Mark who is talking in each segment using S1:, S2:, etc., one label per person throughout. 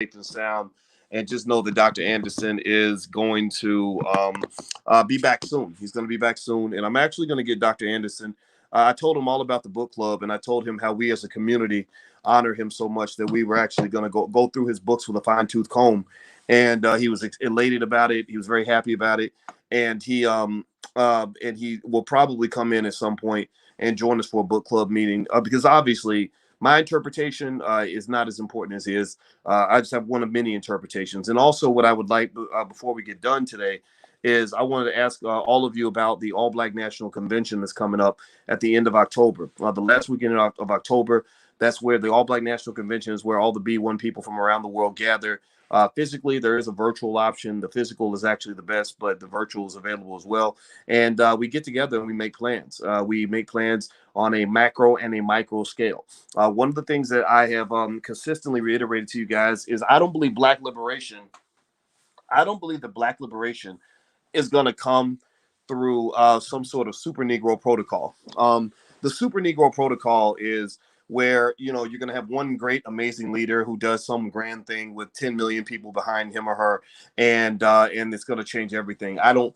S1: safe and sound. And just know that Dr. Anderson is going to be back soon. He's going to be back soon. And I'm actually going to get Dr. Anderson. I told him all about the book club, and I told him how we as a community honor him so much that we were actually going to go through his books with a fine-tooth comb. And he was elated about it. He was very happy about it. And he will probably come in at some point and join us for a book club meeting because obviously my interpretation is not as important as his. I just have one of many interpretations. And also what I would like before we get done today is I wanted to ask all of you about the All Black National Convention that's coming up at the end of October. The last weekend of October, that's where the All Black National Convention is, where all the B1 people from around the world gather. Physically, there is a virtual option. The physical is actually the best, but the virtual is available as well. And we get together and we make plans. We make plans on a macro and a micro scale. One of the things that I have consistently reiterated to you guys is I don't believe Black liberation. I don't believe that Black liberation is going to come through some sort of super Negro protocol. The super Negro protocol is where you're going to have one great amazing leader who does some grand thing with 10 million people behind him or her, and it's going to change everything. I don't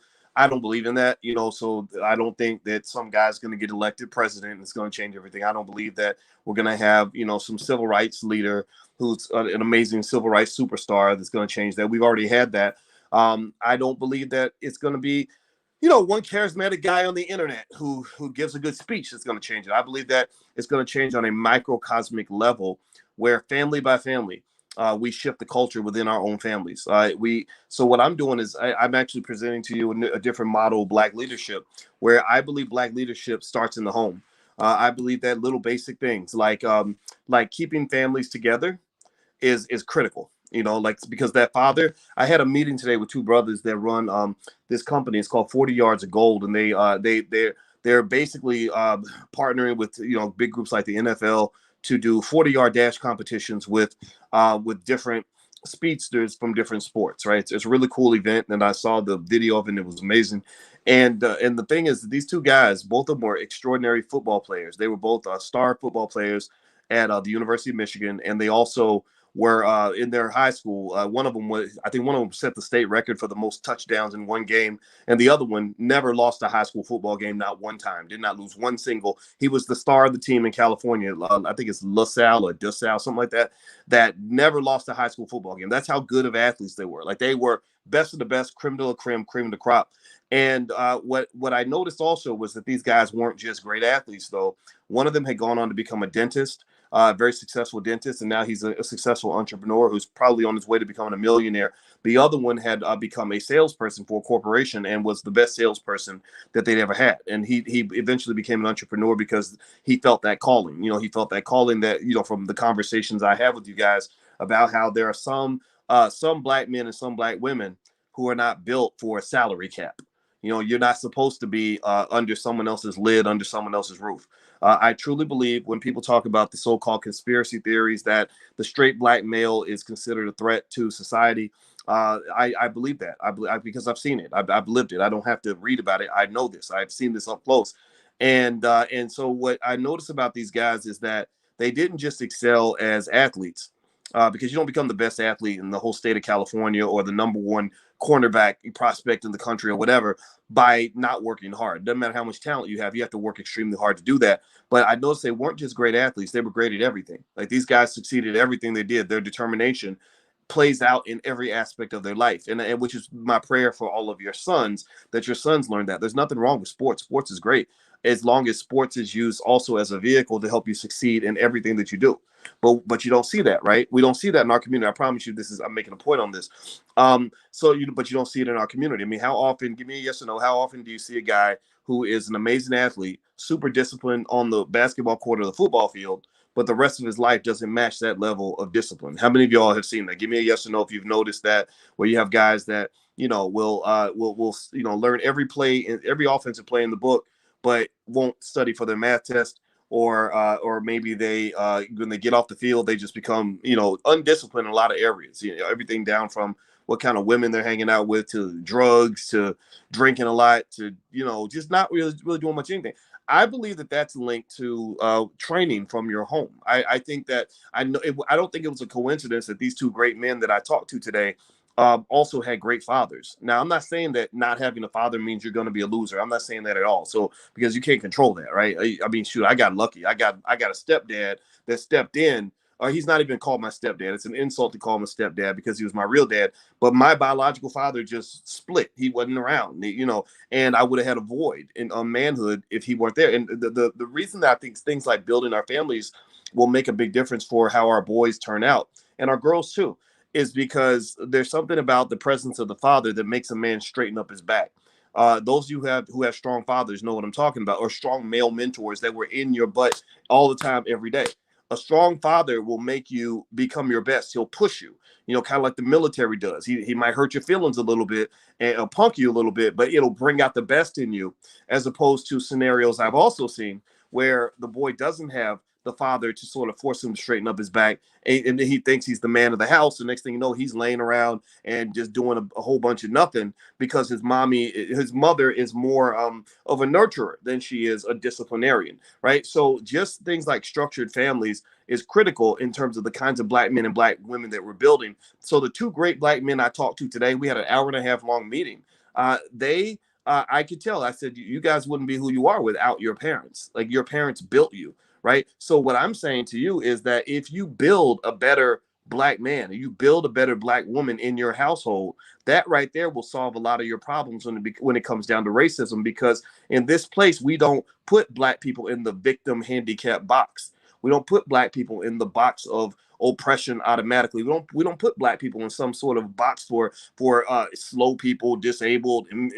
S1: believe in that, so I don't think that some guy's going to get elected president and it's going to change everything. I don't believe that we're going to have some civil rights leader who's an amazing civil rights superstar that's going to change that. We've already had that. I don't believe that it's going to be one charismatic guy on the internet who gives a good speech that's going to change it. I believe that it's going to change on a microcosmic level where family by family, we shift the culture within our own families. So what I'm doing is I'm actually presenting to you a different model of Black leadership, where I believe Black leadership starts in the home. I believe that little basic things like keeping families together is critical. Like, because that father, I had a meeting today with two brothers that run this company. It's called 40 Yards of Gold, and they're basically partnering with big groups like the NFL to do 40-yard dash competitions with different speedsters from different sports. Right, it's a really cool event, and I saw the video of it, and it was amazing. And the thing is, these two guys, both of them were extraordinary football players. They were both star football players at the University of Michigan, and they also were in their high school. I think one of them set the state record for the most touchdowns in one game, and the other one never lost a high school football game, not one time, did not lose one single. He was the star of the team in California. I think it's LaSalle or DeSalle, something like that, that never lost a high school football game. That's how good of athletes they were. Like, they were best of the best, creme de la creme, cream of the crop. And what I noticed also was that these guys weren't just great athletes, though. One of them had gone on to become a dentist, very successful dentist, and now he's a successful entrepreneur who's probably on his way to becoming a millionaire. The other one had become a salesperson for a corporation and was the best salesperson that they'd ever had. And he eventually became an entrepreneur because he felt that calling. He felt that calling that, from the conversations I have with you guys about how there are some Black men and some Black women who are not built for a salary cap. You're not supposed to be under someone else's lid, under someone else's roof. I truly believe when people talk about the so-called conspiracy theories that the straight Black male is considered a threat to society, I believe that. Because I've seen it. I've lived it. I don't have to read about it. I know this. I've seen this up close. And so what I notice about these guys is that they didn't just excel as athletes. Because you don't become the best athlete in the whole state of California or the number one cornerback prospect in the country or whatever by not working hard. Doesn't matter how much talent you have to work extremely hard to do that. But I noticed they weren't just great athletes, they were great at everything. Like, these guys succeeded at everything they did. Their determination plays out in every aspect of their life, and which is my prayer for all of your sons, that your sons learn that. There's nothing wrong with sports. Sports is great as long as sports is used also as a vehicle to help you succeed in everything that you do. But you don't see that, right? We don't see that in our community. I promise you, I'm making a point on this. But you don't see it in our community. I mean, how often, give me a yes or no, how often do you see a guy who is an amazing athlete, super disciplined on the basketball court or the football field, but the rest of his life doesn't match that level of discipline? How many of y'all have seen that? Give me a yes or no if you've noticed that, where you have guys that will learn every play and every offensive play in the book, but won't study for their math test, or maybe they when they get off the field, they just become undisciplined in a lot of areas. Everything down from what kind of women they're hanging out with, to drugs, to drinking a lot, to just not really doing much anything. I believe that that's linked to training from your home. I think that I don't think it was a coincidence that these two great men that I talked to today also had great fathers. Now, I'm not saying that not having a father means you're going to be a loser. I'm not saying that at all. So because you can't control that, right? I mean, shoot, I got lucky. I got a stepdad that stepped in. He's not even called my stepdad. It's an insult to call him a stepdad because he was my real dad. But my biological father just split. He wasn't around, and I would have had a void in manhood if he weren't there. And the reason that I think things like building our families will make a big difference for how our boys turn out and our girls too, is because there's something about the presence of the father that makes a man straighten up his back. Those you have who have strong fathers know what I'm talking about, or strong male mentors that were in your butt all the time, every day. A strong father will make you become your best. He'll push you, kind of like the military does. He might hurt your feelings a little bit and punk you a little bit, but it'll bring out the best in you, as opposed to scenarios I've also seen where the boy doesn't have the father to sort of force him to straighten up his back, and he thinks he's the man of the house. The next thing you know, he's laying around and just doing a whole bunch of nothing because his mother is more of a nurturer than she is a disciplinarian, right? So just things like structured families is critical in terms of the kinds of black men and black women that we're building. So the two great black men I talked to today, we had an hour and a half long meeting. I could tell. I said, you guys wouldn't be who you are without your parents. Like, your parents built you, right? So what I'm saying to you is that if you build a better black man, or you build a better black woman in your household, that right there will solve a lot of your problems when it comes down to racism. Because in this place, we don't put black people in the victim handicap box. We don't put black people in the box of oppression automatically. We don't put black people in some sort of box for slow people, disabled, and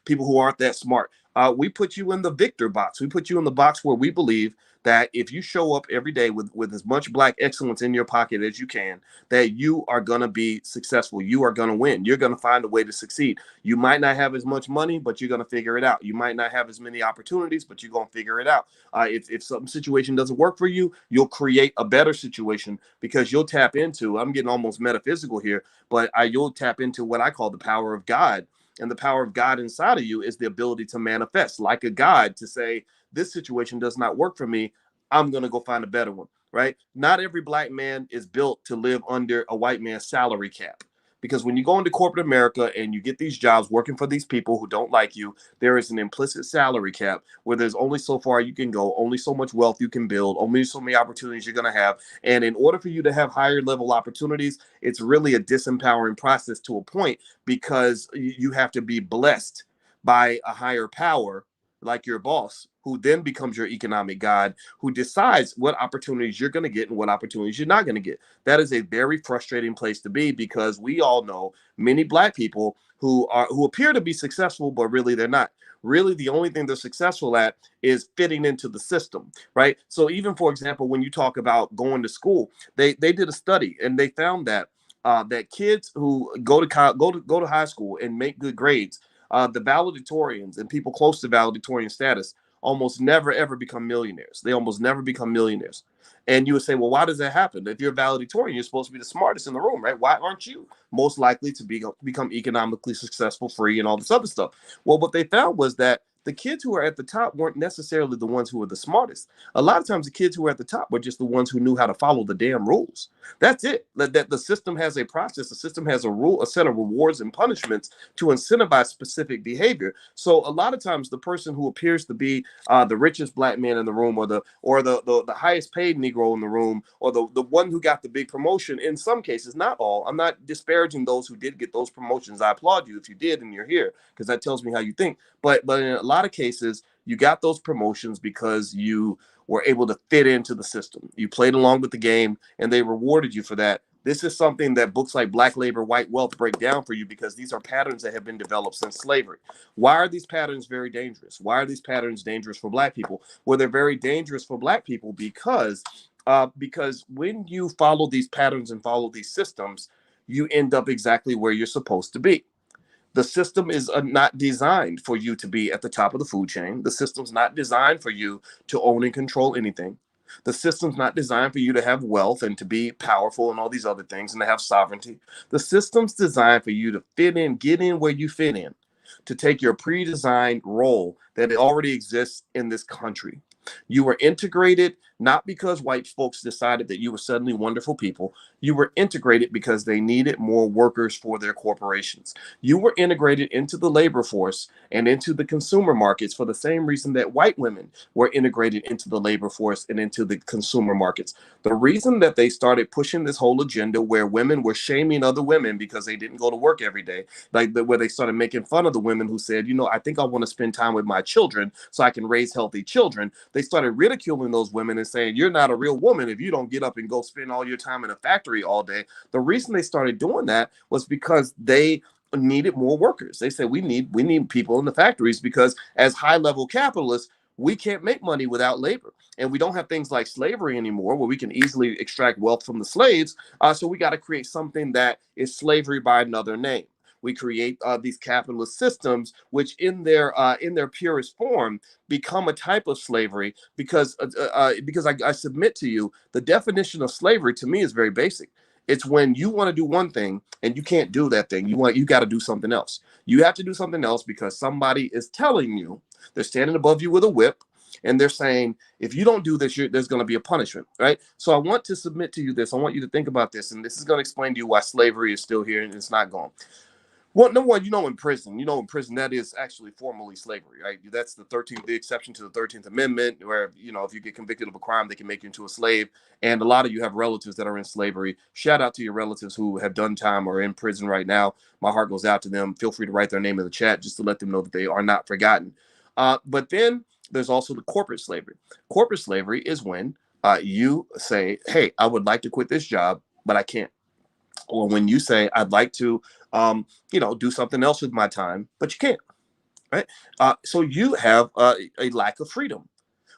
S1: people who aren't that smart. We put you in the victor box. We put you in the box where we believe that if you show up every day with as much black excellence in your pocket as you can, that you are going to be successful. You are going to win. You're going to find a way to succeed. You might not have as much money, but you're going to figure it out. You might not have as many opportunities, but you're going to figure it out. If some situation doesn't work for you, you'll create a better situation, because you'll tap into, I'm getting almost metaphysical here, but you'll tap into what I call the power of God. And the power of God inside of you is the ability to manifest like a God, to say, this situation does not work for me. I'm going to go find a better one, right? Not every black man is built to live under a white man's salary cap. Because when you go into corporate America and you get these jobs working for these people who don't like you, there is an implicit salary cap where there's only so far you can go, only so much wealth you can build, only so many opportunities you're going to have. And in order for you to have higher level opportunities, it's really a disempowering process to a point, because you have to be blessed by a higher power, like your boss, who then becomes your economic god, who decides what opportunities you're going to get and what opportunities you're not going to get. That is a very frustrating place to be, because we all know many black people who appear to be successful, but really they're not. Really, the only thing they're successful at is fitting into the system, right? So even, for example, when you talk about going to school, they did a study and they found that that kids who go to high school and make good grades, the valedictorians and people close to valedictorian status almost never ever become millionaires. They almost never become millionaires. And you would say, well, why does that happen? If you're a valedictorian, you're supposed to be the smartest in the room, right? Why aren't you most likely to become economically successful, free, and all this other stuff? Well, what they found was that the kids who are at the top weren't necessarily the ones who were the smartest. A lot of times the kids who were at the top were just the ones who knew how to follow the damn rules. That's it. That the system has a process, the system has a set of rewards and punishments to incentivize specific behavior. So a lot of times the person who appears to be the richest black man in the room, or the highest paid Negro in the room, or the one who got the big promotion, in some cases, not all. I'm not disparaging those who did get those promotions. I applaud you if you did and you're here, because that tells me how you think. But in a lot of cases, you got those promotions because you were able to fit into the system. You played along with the game, and they rewarded you for that. This is something that books like Black Labor, White Wealth break down for you, because these are patterns that have been developed since slavery. Why are these patterns very dangerous? Why are these patterns dangerous for black people? Well, they're very dangerous for black people because when you follow these patterns and follow these systems, you end up exactly where you're supposed to be. The system is not designed for you to be at the top of the food chain. The system's not designed for you to own and control anything. The system's not designed for you to have wealth and to be powerful and all these other things and to have sovereignty. The system's designed for you to fit in, get in where you fit in. to take your pre-designed role that already exists in this country. You were integrated not because white folks decided that you were suddenly wonderful people. You were integrated because they needed more workers for their corporations. You were integrated into the labor force and into the consumer markets for the same reason that white women were integrated into the labor force and into the consumer markets. The reason that they started pushing this whole agenda where women were shaming other women because they didn't go to work every day, where they started making fun of the women who said, I think I want to spend time with my children so I can raise healthy children. They started ridiculing those women and saying, you're not a real woman if you don't get up and go spend all your time in a factory all day. The reason they started doing that was because they needed more workers. They said we need people in the factories because as high level capitalists, we can't make money without labor. And we don't have things like slavery anymore where we can easily extract wealth from the slaves. So we got to create something that is slavery by another name. We create these capitalist systems, which in their purest form become a type of slavery because I submit to you, the definition of slavery to me is very basic. It's when you want to do one thing and you can't do that thing. You got to do something else. You have to do something else because somebody is telling you, they're standing above you with a whip, and they're saying, if you don't do this, there's going to be a punishment, right? So I want to submit to you this. I want you to think about this, and this is going to explain to you why slavery is still here and it's not gone. Well, number one, in prison, that is actually formally slavery, right? That's the exception to the 13th Amendment, where, if you get convicted of a crime, they can make you into a slave. And a lot of you have relatives that are in slavery. Shout out to your relatives who have done time or are in prison right now. My heart goes out to them. Feel free to write their name in the chat just to let them know that they are not forgotten. But then there's also the corporate slavery. Corporate slavery is when you say, hey, I would like to quit this job, but I can't. Or when you say, I'd like to, do something else with my time, but you can't, right? So you have a lack of freedom.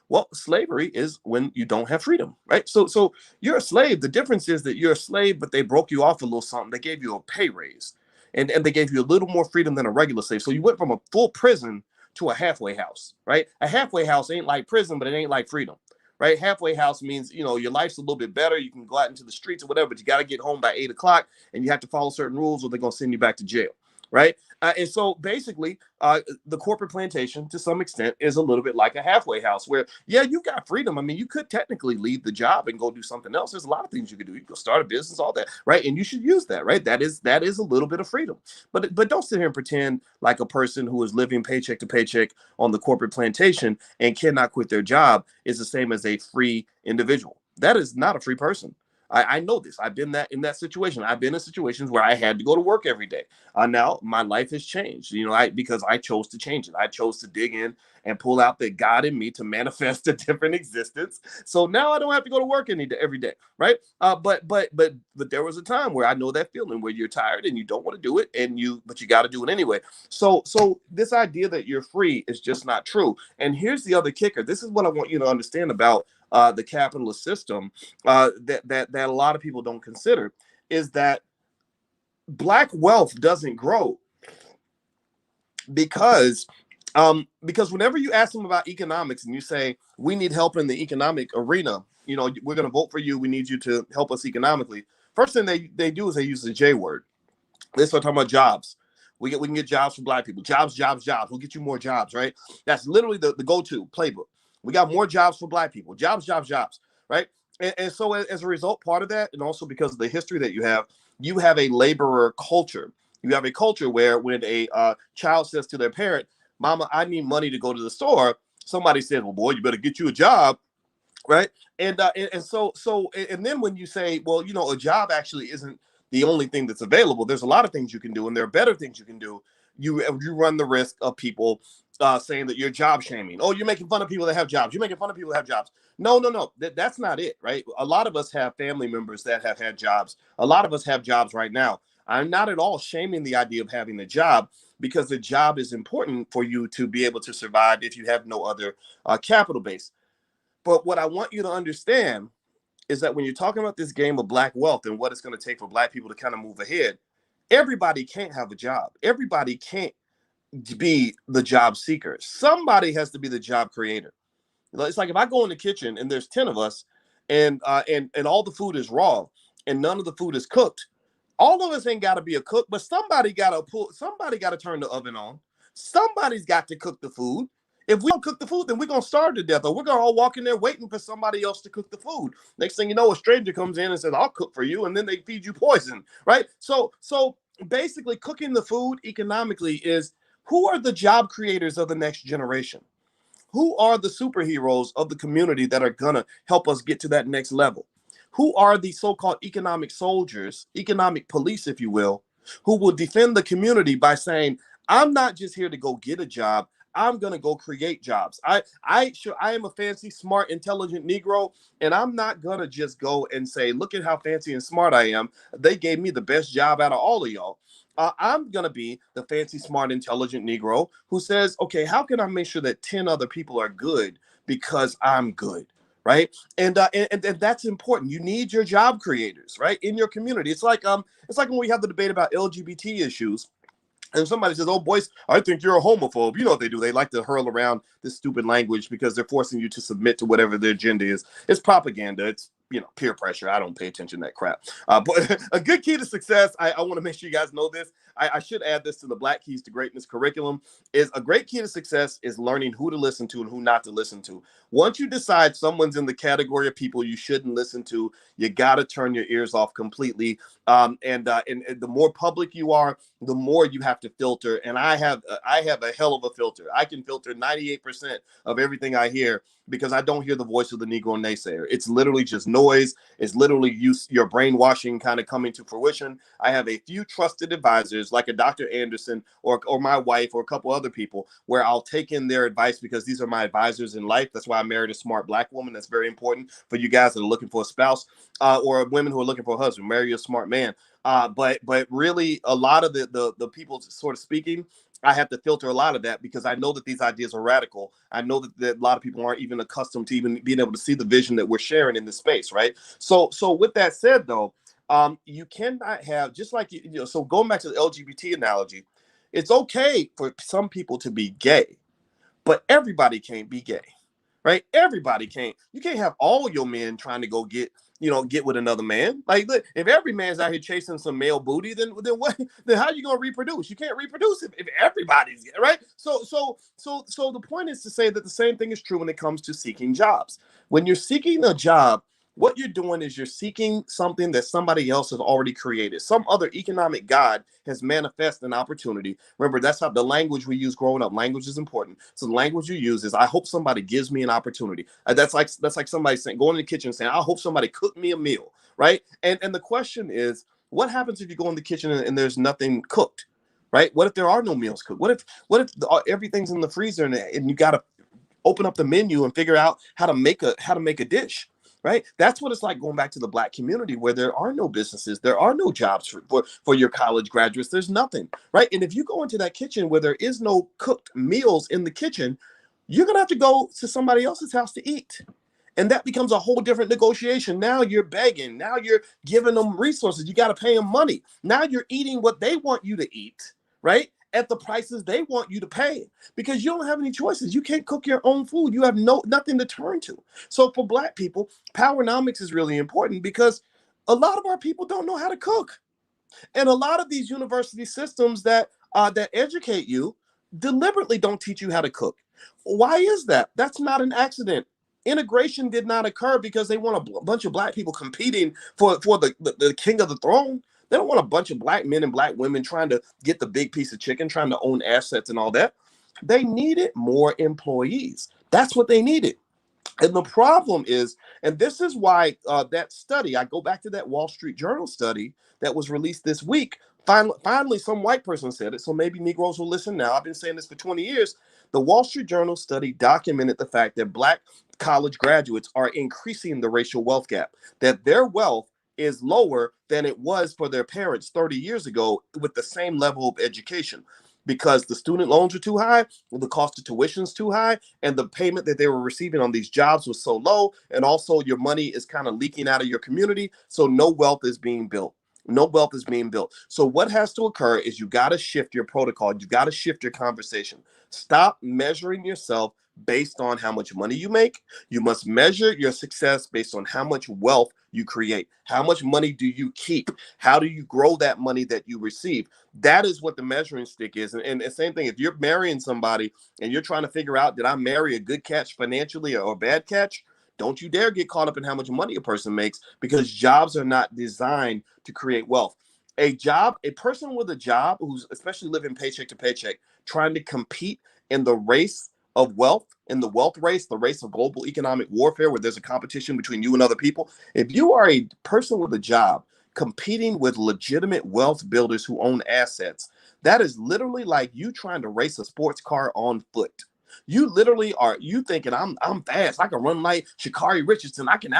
S1: Well, slavery is when you don't have freedom, right? So you're a slave. The difference is that you're a slave, but they broke you off a little something. They gave you a pay raise, and they gave you a little more freedom than a regular slave. So you went from a full prison to a halfway house, right? A halfway house ain't like prison, but it ain't like freedom, right? Halfway house means, your life's a little bit better. You can go out into the streets or whatever, but you got to get home by 8 o'clock and you have to follow certain rules or they're going to send you back to jail, right? And so basically, the corporate plantation, to some extent, is a little bit like a halfway house where, yeah, you got freedom. I mean, you could technically leave the job and go do something else. There's a lot of things you could do. You could start a business, all that, right? And you should use that, right? That is a little bit of freedom. But don't sit here and pretend like a person who is living paycheck to paycheck on the corporate plantation and cannot quit their job is the same as a free individual. That is not a free person. I know this. I've been in that situation. I've been in situations where I had to go to work every day. Now my life has changed, because I chose to change it. I chose to dig in and pull out the God in me to manifest a different existence. So now I don't have to go to work every day, right? But there was a time where I know that feeling where you're tired and you don't want to do it, but you got to do it anyway. So this idea that you're free is just not true. And here's the other kicker. This is what I want you to understand about the capitalist system that a lot of people don't consider, is that Black wealth doesn't grow because whenever you ask them about economics and you say, we need help in the economic arena, we're going to vote for you, we need you to help us economically. First thing they do is they use the J word. They start talking about jobs. We can get jobs for Black people. Jobs. We'll get you more jobs, right? That's literally the go-to playbook. We got more jobs for Black people. Jobs, right? And so as a result, part of that, and also because of the history that you have a laborer culture. You have a culture where when a child says to their parent, Mama, I need money to go to the store, somebody says, well, boy, you better get you a job, right? And then when you say, well, a job actually isn't the only thing that's available. There's a lot of things you can do, and there are better things you can do. You run the risk of people saying that you're job shaming. Oh, you're making fun of people that have jobs. You're making fun of people that have jobs. No. That's not it, right? A lot of us have family members that have had jobs. A lot of us have jobs right now. I'm not at all shaming the idea of having a job because the job is important for you to be able to survive if you have no other capital base. But what I want you to understand is that when you're talking about this game of Black wealth and what it's going to take for Black people to kind of move ahead, everybody can't have a job. Everybody can't be the job seeker. Somebody has to be the job creator. It's like if I go in the kitchen and there's 10 of us and all the food is raw and none of the food is cooked. All of us ain't got to be a cook, but somebody got to turn the oven on. Somebody's got to cook the food. If we don't cook the food, then we're going to starve to death, or we're going to all walk in there waiting for somebody else to cook the food. Next thing you know, a stranger comes in and says, I'll cook for you. And then they feed you poison, right? So basically cooking the food economically is, who are the job creators of the next generation? Who are the superheroes of the community that are going to help us get to that next level? Who are the so-called economic soldiers, economic police, if you will defend the community by saying, I'm not just here to go get a job. I'm going to go create jobs. I am a fancy, smart, intelligent Negro, and I'm not going to just go and say, look at how fancy and smart I am. They gave me the best job out of all of y'all. I'm going to be the fancy, smart, intelligent Negro who says, okay, how can I make sure that 10 other people are good because I'm good? Right. And that's important. You need your job creators, right, in your community. It's like when we have the debate about LGBT issues. And somebody says, oh, Boyce, I think you're a homophobe. You know what they do? They like to hurl around this stupid language because they're forcing you to submit to whatever their agenda is. It's propaganda. It's, peer pressure. I don't pay attention to that crap. But a good key to success, I want to make sure you guys know this. I should add this to the Black Keys to Greatness curriculum, is a great key to success is learning who to listen to and who not to listen to. Once you decide someone's in the category of people you shouldn't listen to, you got to turn your ears off completely. And the more public you are, the more you have to filter. And I have a hell of a filter. I can filter 98% of everything I hear because I don't hear the voice of the Negro naysayer. It's literally just noise. It's literally your brainwashing kind of coming to fruition. I have a few trusted advisors like a Dr. Anderson or my wife or a couple other people where I'll take in their advice because these are my advisors in life. That's why I married a smart Black woman. That's very important for you guys that are looking for a spouse or women who are looking for a husband. Marry a smart man. But really, a lot of the people sort of speaking, I have to filter a lot of that because I know that these ideas are radical. I know that a lot of people aren't even accustomed to even being able to see the vision that we're sharing in this space, right? So with that said, though, you cannot have, just like so going back to the LGBT analogy, it's okay for some people to be gay, but everybody can't be gay, right? Everybody can't. You can't have all your men trying to go get with another man. Like, look, if every man's out here chasing some male booty, then what? Then how are you gonna reproduce? You can't reproduce if everybody's right. So the point is to say that the same thing is true when it comes to seeking jobs. When you're seeking a job, what you're doing is you're seeking something that somebody else has already created. Some other economic god has manifested an opportunity. Remember, that's how the language we use growing up. Language is important. So the language you use is, I hope somebody gives me an opportunity. That's like somebody saying, going in the kitchen saying, I hope somebody cook me a meal, right? And the question is, what happens if you go in the kitchen and there's nothing cooked, right? What if there are no meals cooked? What if everything's in the freezer and you got to open up the menu and figure out how to make a dish? Right. That's what it's like going back to the Black community where there are no businesses. There are no jobs for your college graduates. There's nothing. Right. And if you go into that kitchen where there is no cooked meals in the kitchen, you're going to have to go to somebody else's house to eat. And that becomes a whole different negotiation. Now you're begging. Now you're giving them resources. You got to pay them money. Now you're eating what they want you to eat. Right. At the prices they want you to pay, because you don't have any choices. You can't cook your own food. You have nothing to turn to. So for Black people, powernomics is really important because a lot of our people don't know how to cook. And a lot of these university systems that educate you deliberately don't teach you how to cook. Why is that? That's not an accident. Integration did not occur because they want a bunch of Black people competing for the king of the throne. They don't want a bunch of Black men and Black women trying to get the big piece of chicken, trying to own assets and all that. They needed more employees. That's what they needed. And the problem is, and this is why that study, I go back to that Wall Street Journal study that was released this week. Finally, some white person said it, so maybe Negroes will listen now. I've been saying this for 20 years. The Wall Street Journal study documented the fact that Black college graduates are increasing the racial wealth gap, that their wealth is lower than it was for their parents 30 years ago with the same level of education, because the student loans are too high, the cost of tuition is too high, and the payment that they were receiving on these jobs was so low, and also your money is kind of leaking out of your community, so no wealth is being built. No wealth is being built. So what has to occur is you got to shift your protocol. You got to shift your conversation. Stop measuring yourself based on how much money you make. You must measure your success based on how much wealth you create? How much money do you keep? How do you grow that money that you receive? That is what the measuring stick is. And the same thing, if you're marrying somebody and you're trying to figure out, did I marry a good catch financially or a bad catch? Don't you dare get caught up in how much money a person makes, because jobs are not designed to create wealth. A person with a job who's especially living paycheck to paycheck, trying to compete in the race of wealth, in the wealth race, the race of global economic warfare, where there's a competition between you and other people. If you are a person with a job competing with legitimate wealth builders who own assets, that is literally like you trying to race a sports car on foot. You literally are you thinking I'm fast. I can run like Sha'Carri Richardson. I can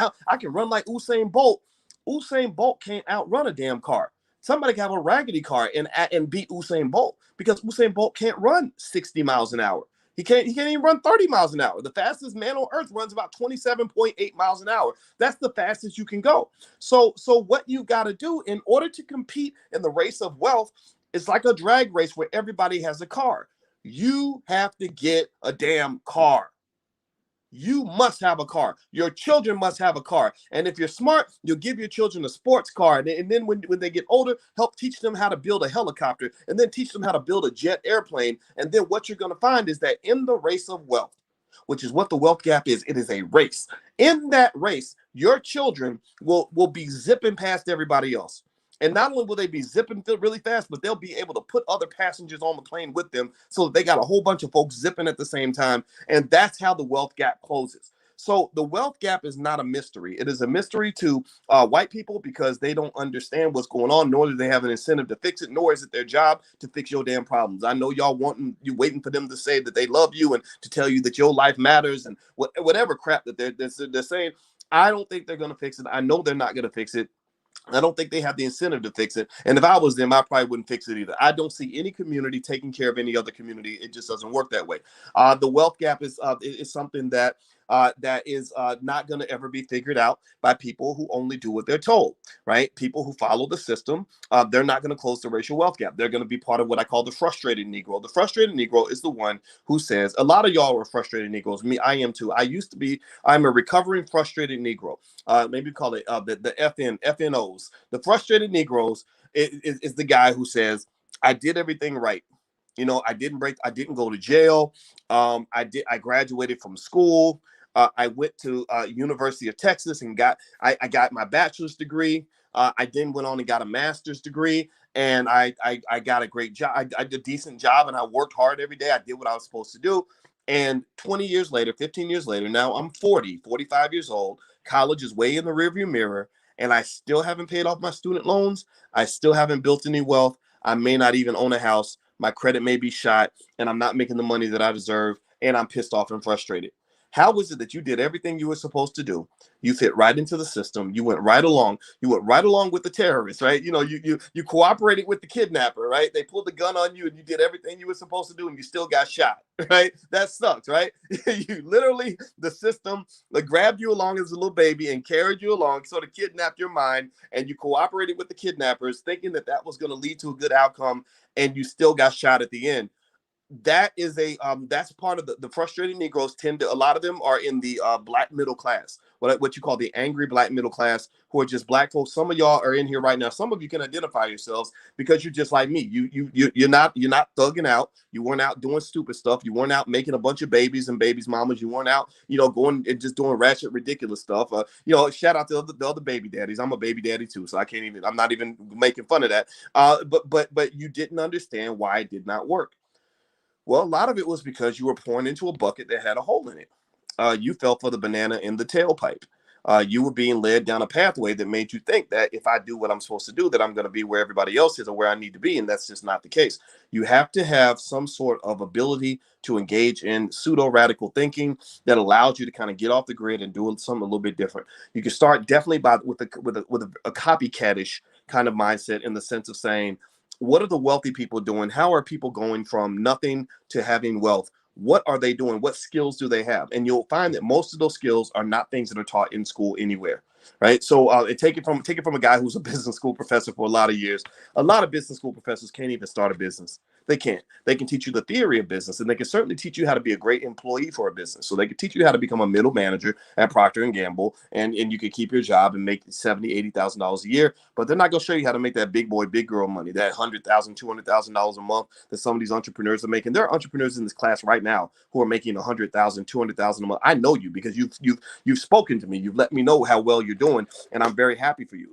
S1: run like Usain Bolt. Usain Bolt can't outrun a damn car. Somebody can have a raggedy car and beat Usain Bolt, because Usain Bolt can't run 60 miles an hour. He can't even run 30 miles an hour. The fastest man on earth runs about 27.8 miles an hour. That's the fastest you can go. So what you got to do in order to compete in the race of wealth is like a drag race where everybody has a car. You have to get a damn car. You must have a car. Your children must have a car. And if you're smart, you'll give your children a sports car. And then when they get older, help teach them how to build a helicopter, and then teach them how to build a jet airplane. And then what you're going to find is that in the race of wealth, which is what the wealth gap is, it is a race. In that race, your children will be zipping past everybody else. And not only will they be zipping really fast, but they'll be able to put other passengers on the plane with them, so that they got a whole bunch of folks zipping at the same time. And that's how the wealth gap closes. So the wealth gap is not a mystery. It is a mystery to white people, because they don't understand what's going on, nor do they have an incentive to fix it, nor is it their job to fix your damn problems. I know y'all waiting for them to say that they love you and to tell you that your life matters and whatever crap that they're saying. I don't think they're going to fix it. I know they're not going to fix it. I don't think they have the incentive to fix it. And if I was them, I probably wouldn't fix it either. I don't see any community taking care of any other community. It just doesn't work that way. The wealth gap is something that is not going to ever be figured out by people who only do what they're told, right? People who follow the system, they're not going to close the racial wealth gap. They're going to be part of what I call the frustrated Negro. The frustrated Negro is the one who says, a lot of y'all are frustrated Negroes. Me, I am too. I'm a recovering frustrated Negro. Maybe call it the FNOs. The frustrated Negroes is the guy who says, I did everything right. I didn't go to jail. I graduated from school. I went to University of Texas and I got my bachelor's degree. I then went on and got a master's degree, and I got a great job. I did a decent job, and I worked hard every day. I did what I was supposed to do. And 20 years later, 15 years later, now I'm 45 years old. College is way in the rearview mirror, and I still haven't paid off my student loans. I still haven't built any wealth. I may not even own a house. My credit may be shot, and I'm not making the money that I deserve, and I'm pissed off and frustrated. How was it that you did everything you were supposed to do? You fit right into the system. You went right along. You went right along with the terrorists, right? You cooperated with the kidnapper, right? They pulled the gun on you, and you did everything you were supposed to do, and you still got shot, right? That sucks, right? You literally, the system grabbed you along as a little baby and carried you along, sort of kidnapped your mind, and you cooperated with the kidnappers, thinking that was going to lead to a good outcome, and you still got shot at the end. That is that's part of the frustrated Negroes. A lot of them are in the black middle class, what you call the angry black middle class, who are just black folks. Some of y'all are in here right now. Some of you can identify yourselves, because you're just like me. You're not thugging out. You weren't out doing stupid stuff. You weren't out making a bunch of babies and babies mamas. You weren't out going and just doing ratchet ridiculous stuff. Shout out to the other baby daddies. I'm a baby daddy too, so I'm not even making fun of that. But you didn't understand why it did not work. Well, a lot of it was because you were pouring into a bucket that had a hole in it. You fell for the banana in the tailpipe. You were being led down a pathway that made you think that if I do what I'm supposed to do, that I'm going to be where everybody else is or where I need to be. And that's just not the case. You have to have some sort of ability to engage in pseudo radical thinking that allows you to kind of get off the grid and do something a little bit different. You can start definitely with a copycatish kind of mindset, in the sense of saying, what are the wealthy people doing? How are people going from nothing to having wealth? What are they doing? What skills do they have? And you'll find that most of those skills are not things that are taught in school anywhere, right? So take it from a guy who's a business school professor for a lot of years. A lot of business school professors can't even start a business. They can't. They can teach you the theory of business, and they can certainly teach you how to be a great employee for a business. So they can teach you how to become a middle manager at Procter and Gamble, and you can keep your job and make $70,000-$80,000 a year. But they're not going to show you how to make that big boy, big girl money, that $100,000-$200,000 a month that some of these entrepreneurs are making. There are entrepreneurs in this class right now who are making $100,000-$200,000 a month. I know you because you've spoken to me. You've let me know how well you're doing, and I'm very happy for you.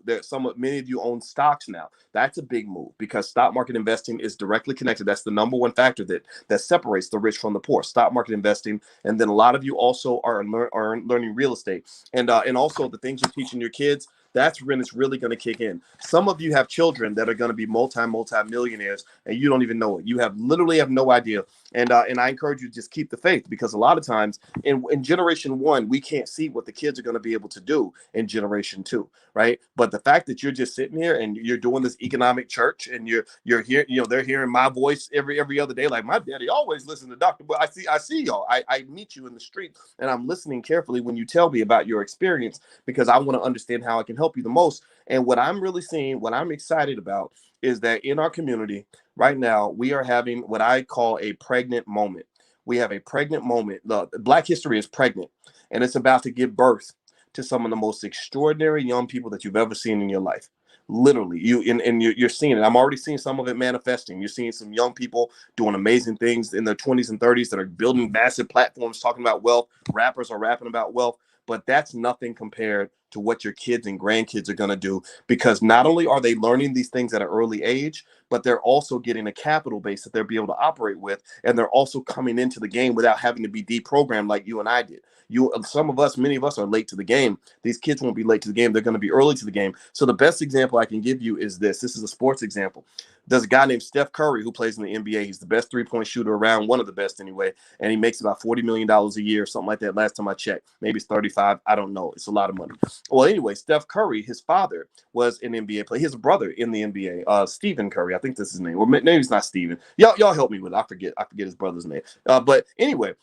S1: Many of you own stocks now. That's a big move because stock market investing is directly connected. That's the number one factor that separates the rich from the poor. Stock market investing, and then a lot of you also are learning real estate, and also the things you're teaching your kids. That's when it's really going to kick in. Some of you have children that are going to be multi-millionaires, and you don't even know it. You literally have no idea. And I encourage you to just keep the faith, because a lot of times in generation one, we can't see what the kids are going to be able to do in generation two, right? But the fact that you're just sitting here and you're doing this economic church, and you're here, they're hearing my voice every other day. Like my daddy always listened to Dr. But I see y'all. I meet you in the street, and I'm listening carefully when you tell me about your experience, because I want to understand how I can help you the most. And what I'm really seeing, what I'm excited about, is that in our community right now, we are having what I call a pregnant moment. We have a pregnant moment. The Black history is pregnant, and it's about to give birth to some of the most extraordinary young people that you've ever seen in your life. Literally, you're seeing it. I'm already seeing some of it manifesting. You're seeing some young people doing amazing things in their 20s and 30s that are building massive platforms, talking about wealth. Rappers are rapping about wealth, but that's nothing compared to what your kids and grandkids are going to do, because not only are they learning these things at an early age, but they're also getting a capital base that they'll be able to operate with, and they're also coming into the game without having to be deprogrammed like you and I did. Many of us are late to the game. These kids won't be late to the game. They're going to be early to the game. So the best example I can give you is this. This is a sports example. There's a guy named Steph Curry who plays in the NBA. He's the best three-point shooter around, one of the best anyway, and he makes about $40 million a year, something like that last time I checked. Maybe it's 35. I don't know. It's a lot of money. Well, anyway, Steph Curry, his father was an NBA player. His brother in the NBA, Stephen Curry. I think that's his name. Or maybe it's not Stephen. Y'all help me with it. I forget his brother's name. But anyway,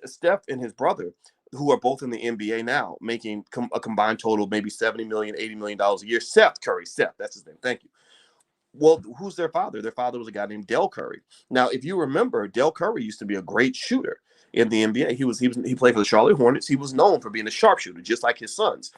S1: Steph and his brother, who are both in the NBA now, making a combined total of maybe $70 million, $80 million a year. Seth Curry, that's his name. Thank you. Well, who's their father? Their father was a guy named Del Curry. Now, if you remember, Del Curry used to be a great shooter in the NBA. He played for the Charlotte Hornets. He was known for being a sharpshooter, just like his sons.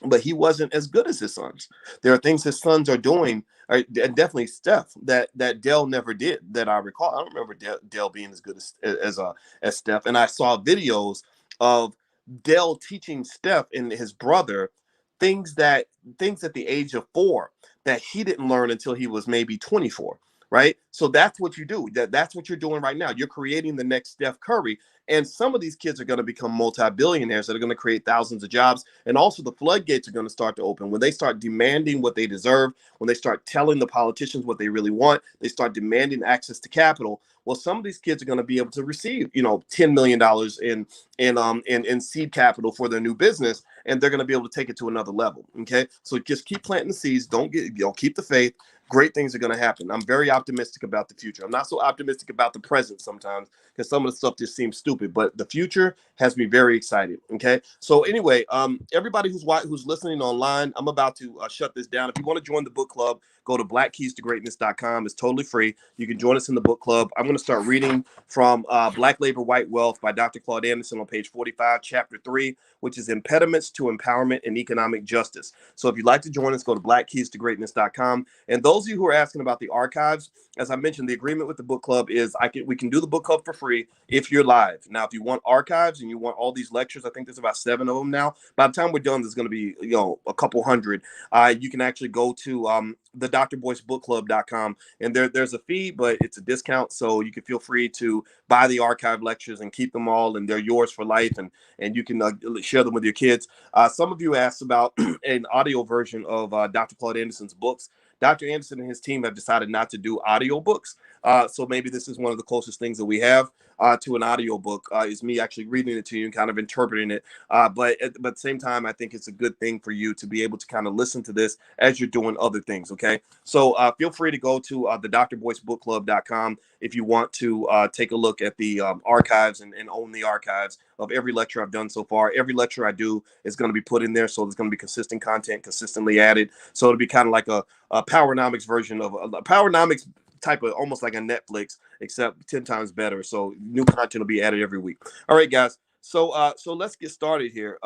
S1: But he wasn't as good as his sons. There are things his sons are doing, and definitely Steph, that Del never did, that I recall. I don't remember Del being as good as Steph. And I saw videos of Del teaching Steph and his brother things at the age of 4 that he didn't learn until he was maybe 24. Right. So that's what you do. That's what you're doing right now. You're creating the next Steph Curry. And some of these kids are going to become multi-billionaires that are going to create thousands of jobs. And also the floodgates are going to start to open when they start demanding what they deserve, when they start telling the politicians what they really want, they start demanding access to capital. Well, some of these kids are going to be able to receive, $10 million in seed capital for their new business, and they're going to be able to take it to another level. Okay. So just keep planting the seeds. Keep the faith. Great things are going to happen. I'm very optimistic about the future. I'm not so optimistic about the present sometimes, because some of the stuff just seems stupid, but the future has me very excited. Okay. So anyway, everybody who's listening online, I'm about to shut this down. If you want to join the book club, go to blackkeystogreatness.com. It's totally free. You can join us in the book club. I'm going to start reading from Black Labor, White Wealth by Dr. Claud Anderson on page 45, chapter 3, which is Impediments to Empowerment and Economic Justice. So if you'd like to join us, go to blackkeystogreatness.com. And those of you who are asking about the archives, as I mentioned, the agreement with the book club is we can do the book club for free if you're live. Now, if you want archives and you want all these lectures, I think there's about 7 of them now. By the time we're done, there's going to be a couple hundred. You can actually go to the drboycebookclub.com, and there's a fee, but it's a discount, so you can feel free to buy the archive lectures and keep them all, and they're yours for life, and you can share them with your kids. Some of you asked about an audio version of Dr. Claud Anderson's books. Dr. Anderson and his team have decided not to do audio books. So maybe this is one of the closest things that we have to an audio book, is me actually reading it to you and kind of interpreting it. But at the same time, I think it's a good thing for you to be able to kind of listen to this as you're doing other things. Okay. So feel free to go to the drboycebookclub.com if you want to take a look at the archives and own the archives of every lecture I've done so far. Every lecture I do is going to be put in there. So there's going to be consistent content, consistently added. So it'll be kind of like a Powernomics version of Powernomics type of almost like a Netflix, except 10 times better. So new content will be added every week. All right, guys. So let's get started here.